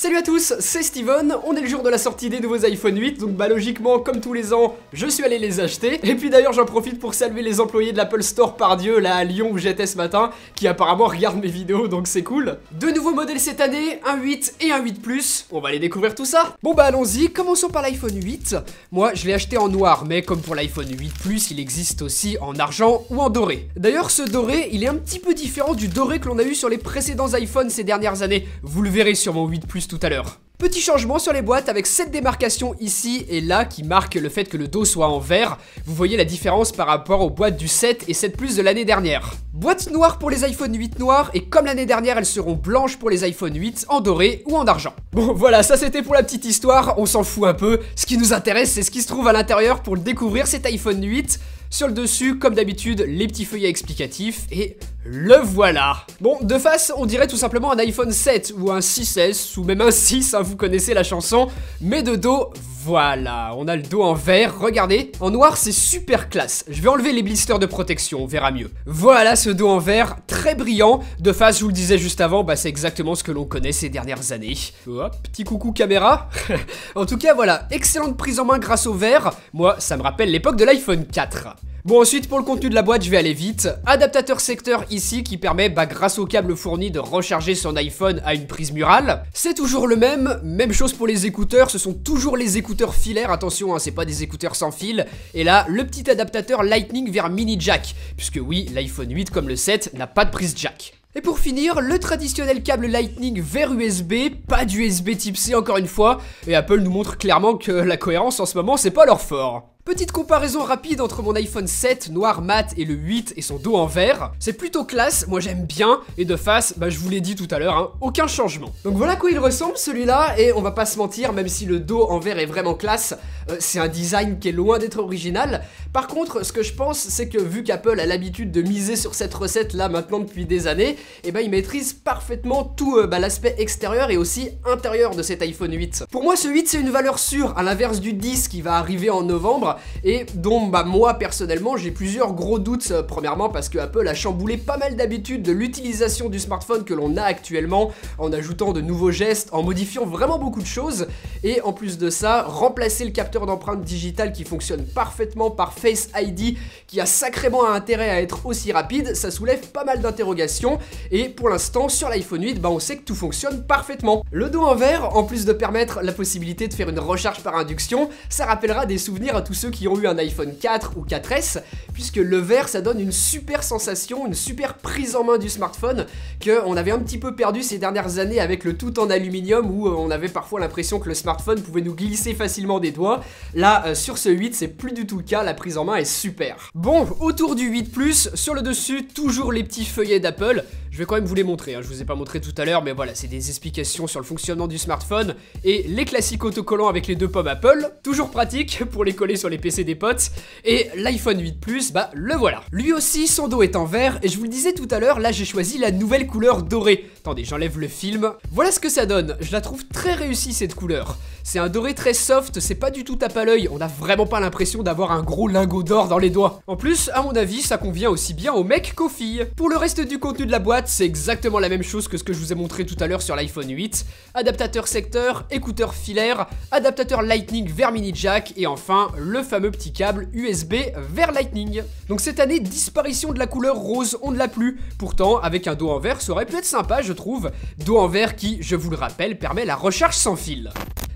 Salut à tous, c'est Steven, on est le jour de la sortie des nouveaux iPhone 8, donc logiquement, comme tous les ans, je suis allé les acheter. Et puis d'ailleurs j'en profite pour saluer les employés de l'Apple Store par Dieu, là à Lyon où j'étais ce matin, qui apparemment regardent mes vidéos, donc c'est cool. Deux nouveaux modèles cette année, un 8 et un 8 Plus, on va aller découvrir tout ça. Bon allons-y, commençons par l'iPhone 8. Moi je l'ai acheté en noir, mais comme pour l'iPhone 8 Plus, il existe aussi en argent ou en doré. D'ailleurs ce doré, il est un petit peu différent du doré que l'on a eu sur les précédents iPhones ces dernières années, vous le verrez sur mon 8 Plus tout à l'heure. Petit changement sur les boîtes avec cette démarcation ici et là qui marque le fait que le dos soit en vert. Vous voyez la différence par rapport aux boîtes du 7 et 7 Plus de l'année dernière. Boîte noire pour les iPhone 8 noirs et comme l'année dernière elles seront blanches pour les iPhone 8 en doré ou en argent. Bon voilà, ça c'était pour la petite histoire, on s'en fout un peu. Ce qui nous intéresse c'est ce qui se trouve à l'intérieur pour le découvrir, cet iPhone 8. Sur le dessus, comme d'habitude, les petits feuillets explicatifs et le voilà. Bon, de face, on dirait tout simplement un iPhone 7 ou un 6S ou même un 6, hein, vous connaissez la chanson. Mais de dos, voilà, on a le dos en vert, regardez. En noir, c'est super classe. Je vais enlever les blisters de protection, on verra mieux. Voilà ce dos en vert, très brillant. De face, je vous le disais juste avant, c'est exactement ce que l'on connaît ces dernières années. Hop, petit coucou caméra. En tout cas, voilà, excellente prise en main grâce au vert. Moi, ça me rappelle l'époque de l'iPhone 4. Bon ensuite pour le contenu de la boîte je vais aller vite. Adaptateur secteur ici qui permet grâce au câble fourni de recharger son iPhone à une prise murale. C'est toujours le même chose pour les écouteurs, ce sont toujours les écouteurs filaires, attention hein, c'est pas des écouteurs sans fil. Et là le petit adaptateur Lightning vers mini jack, puisque oui l'iPhone 8 comme le 7 n'a pas de prise jack. Et pour finir, le traditionnel câble Lightning vers USB, pas d'USB type C encore une fois, et Apple nous montre clairement que la cohérence en ce moment c'est pas leur fort. Petite comparaison rapide entre mon iPhone 7 noir mat et le 8 et son dos en vert. C'est plutôt classe, moi j'aime bien. Et de face, je vous l'ai dit tout à l'heure, hein, aucun changement. Donc voilà à quoi il ressemble celui-là. Et on va pas se mentir, même si le dos en vert est vraiment classe, c'est un design qui est loin d'être original. Par contre, ce que je pense, c'est que vu qu'Apple a l'habitude de miser sur cette recette là maintenant depuis des années, il maîtrise parfaitement tout l'aspect extérieur et aussi intérieur de cet iPhone 8. Pour moi, ce 8 c'est une valeur sûre, à l'inverse du 10 qui va arriver en novembre. Et dont moi personnellement j'ai plusieurs gros doutes. Premièrement parce que Apple a chamboulé pas mal d'habitudes de l'utilisation du smartphone que l'on a actuellement, en ajoutant de nouveaux gestes, en modifiant vraiment beaucoup de choses. Et en plus de ça, remplacer le capteur d'empreinte digitale qui fonctionne parfaitement par Face ID, qui a sacrément un intérêt à être aussi rapide, ça soulève pas mal d'interrogations. Et pour l'instant sur l'iPhone 8 on sait que tout fonctionne parfaitement. Le dos en vert, en plus de permettre la possibilité de faire une recharge par induction, ça rappellera des souvenirs à tous ceux qui ont eu un iPhone 4 ou 4S, puisque le vert ça donne une super sensation, une super prise en main du smartphone qu'on avait un petit peu perdu ces dernières années avec le tout en aluminium où on avait parfois l'impression que le smartphone pouvait nous glisser facilement des doigts. Là sur ce 8 c'est plus du tout le cas, la prise en main est super. Bon, autour du 8 Plus, sur le dessus toujours les petits feuillets d'Apple. Je vais quand même vous les montrer, hein. Je vous ai pas montré tout à l'heure mais voilà, c'est des explications sur le fonctionnement du smartphone et les classiques autocollants avec les deux pommes Apple, toujours pratique pour les coller sur les PC des potes. Et l'iPhone 8 Plus, le voilà. Lui aussi son dos est en vert et je vous le disais tout à l'heure, là j'ai choisi la nouvelle couleur dorée. Attendez, j'enlève le film. Voilà ce que ça donne, je la trouve très réussie cette couleur. C'est un doré très soft, c'est pas du tout tape à l'œil, on a vraiment pas l'impression d'avoir un gros lingot d'or dans les doigts. En plus, à mon avis, ça convient aussi bien aux mecs qu'aux filles. Pour le reste du contenu de la boîte, c'est exactement la même chose que ce que je vous ai montré tout à l'heure sur l'iPhone 8. Adaptateur secteur, écouteur filaire, adaptateur Lightning vers mini jack et enfin le fameux petit câble USB vers Lightning. Donc cette année, disparition de la couleur rose, on ne l'a plus. Pourtant, avec un dos en vert, ça aurait pu être sympa, je trouve. Dos en vert qui, je vous le rappelle, permet la recharge sans fil.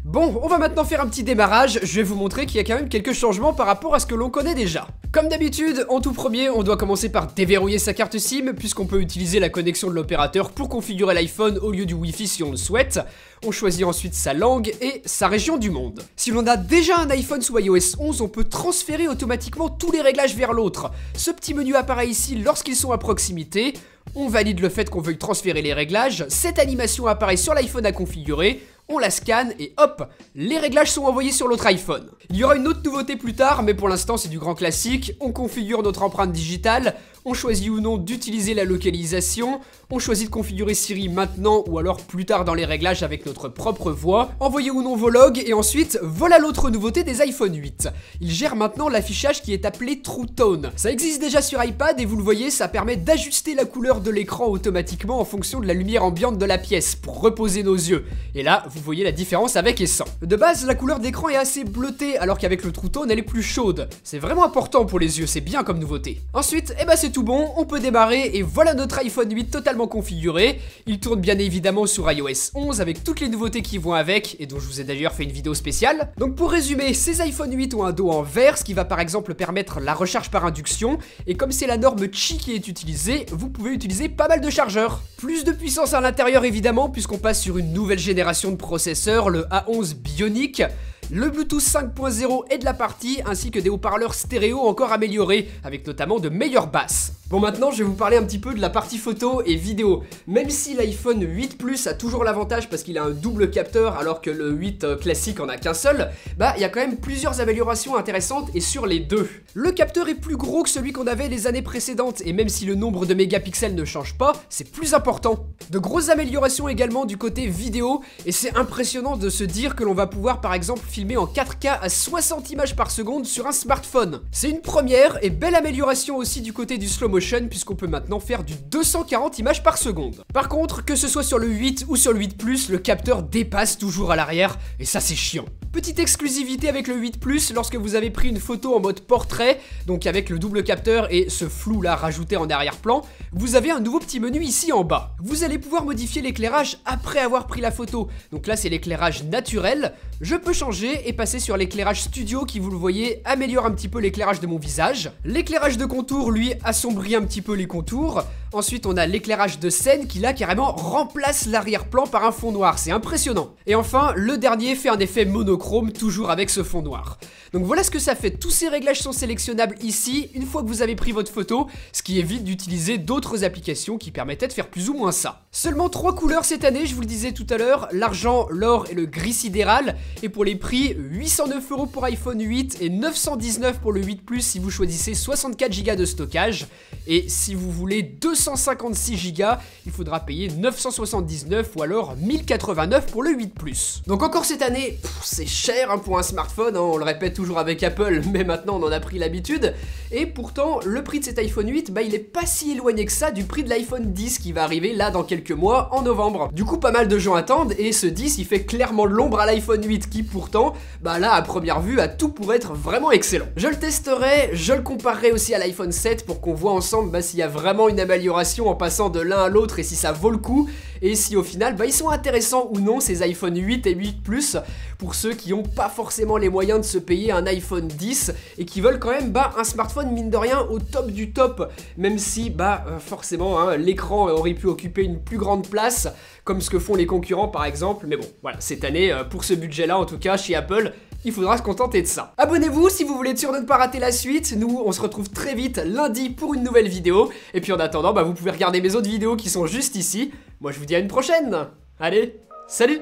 Bon, on va maintenant faire un petit démarrage, je vais vous montrer qu'il y a quand même quelques changements par rapport à ce que l'on connaît déjà. Comme d'habitude, en tout premier, on doit commencer par déverrouiller sa carte SIM, puisqu'on peut utiliser la connexion de l'opérateur pour configurer l'iPhone au lieu du Wi-Fi si on le souhaite. On choisit ensuite sa langue et sa région du monde. Si l'on a déjà un iPhone sous iOS 11, on peut transférer automatiquement tous les réglages vers l'autre. Ce petit menu apparaît ici lorsqu'ils sont à proximité. On valide le fait qu'on veuille transférer les réglages, cette animation apparaît sur l'iPhone à configurer, on la scanne et hop, les réglages sont envoyés sur l'autre iPhone. Il y aura une autre nouveauté plus tard, mais pour l'instant c'est du grand classique, on configure notre empreinte digitale, on choisit ou non d'utiliser la localisation, on choisit de configurer Siri maintenant ou alors plus tard dans les réglages avec notre propre voix, envoyer ou non vos logs et ensuite voilà l'autre nouveauté des iPhone 8. Il gère maintenant l'affichage qui est appelé True Tone. Ça existe déjà sur iPad et vous le voyez, ça permet d'ajuster la couleur de l'écran automatiquement en fonction de la lumière ambiante de la pièce pour reposer nos yeux. Et là, vous voyez la différence avec et sans. De base, la couleur d'écran est assez bleutée alors qu'avec le True Tone, elle est plus chaude. C'est vraiment important pour les yeux, c'est bien comme nouveauté. Ensuite, c'est tout bon, on peut démarrer et voilà notre iPhone 8 totalement configuré. Il tourne bien évidemment sur iOS 11 avec toutes les nouveautés qui vont avec et dont je vous ai d'ailleurs fait une vidéo spéciale. Donc pour résumer, ces iPhone 8 ont un dos en verre, ce qui va par exemple permettre la recharge par induction. Et comme c'est la norme Qi qui est utilisée, vous pouvez utiliser pas mal de chargeurs. Plus de puissance à l'intérieur évidemment, puisqu'on passe sur une nouvelle génération de processeurs, le A11 Bionic. Le Bluetooth 5.0 est de la partie, ainsi que des haut-parleurs stéréo encore améliorés, avec notamment de meilleures basses. Bon, maintenant je vais vous parler un petit peu de la partie photo et vidéo. Même si l'iPhone 8 Plus a toujours l'avantage parce qu'il a un double capteur alors que le 8 classique en a qu'un seul, il y a quand même plusieurs améliorations intéressantes et sur les deux. Le capteur est plus gros que celui qu'on avait les années précédentes et même si le nombre de mégapixels ne change pas, c'est plus important. De grosses améliorations également du côté vidéo et c'est impressionnant de se dire que l'on va pouvoir par exemple filmer en 4K à 60 images par seconde sur un smartphone. C'est une première et belle amélioration aussi du côté du slow motion puisqu'on peut maintenant faire du 240 images par seconde. Par contre, que ce soit sur le 8 ou sur le 8 Plus, le capteur dépasse toujours à l'arrière et ça c'est chiant. Petite exclusivité avec le 8 Plus, lorsque vous avez pris une photo en mode portrait, donc avec le double capteur et ce flou là rajouté en arrière-plan, vous avez un nouveau petit menu ici en bas. Vous allez pouvoir modifier l'éclairage après avoir pris la photo. Donc là c'est l'éclairage naturel. Je peux changer et passer sur l'éclairage studio qui, vous le voyez, améliore un petit peu l'éclairage de mon visage. L'éclairage de contour, lui, assombrit un petit peu les contours. Ensuite, on a l'éclairage de scène qui, là, carrément remplace l'arrière-plan par un fond noir. C'est impressionnant. Et enfin, le dernier fait un effet monochrome, toujours avec ce fond noir. Donc voilà ce que ça fait. Tous ces réglages sont sélectionnables ici, une fois que vous avez pris votre photo, ce qui évite d'utiliser d'autres applications qui permettaient de faire plus ou moins ça. Seulement 3 couleurs cette année, je vous le disais tout à l'heure, l'argent, l'or et le gris sidéral. Et pour les prix, 809 € pour iPhone 8 et 919 pour le 8 Plus si vous choisissez 64 Go de stockage. Et si vous voulez 256 Go, il faudra payer 979 ou alors 1089 pour le 8 Plus. Donc encore cette année, c'est cher pour un smartphone, on le répète toujours avec Apple, mais maintenant on en a pris l'habitude. Et pourtant, le prix de cet iPhone 8, il est pas si éloigné que ça du prix de l'iPhone 10 qui va arriver là dans quelques mois, en novembre. Du coup, pas mal de gens attendent et ce 10, il fait clairement l'ombre à l'iPhone 8 qui pourtant, là à première vue, a tout pour être vraiment excellent. Je le testerai, je le comparerai aussi à l'iPhone 7 pour qu'on voit ensemble s'il y a vraiment une amélioration en passant de l'un à l'autre et si ça vaut le coup. Et si au final, ils sont intéressants ou non ces iPhone 8 et 8 Plus pour ceux qui n'ont pas forcément les moyens de se payer un iPhone 10 et qui veulent quand même un smartphone mine de rien au top du top, même si forcément l'écran aurait pu occuper une plus grande place comme ce que font les concurrents par exemple. Mais bon, voilà, cette année, pour ce budget là en tout cas chez Apple, il faudra se contenter de ça. Abonnez-vous si vous voulez être sûr de ne pas rater la suite. Nous, on se retrouve très vite lundi pour une nouvelle vidéo. Et puis en attendant, vous pouvez regarder mes autres vidéos qui sont juste ici. Moi, je vous dis à une prochaine. Allez, salut!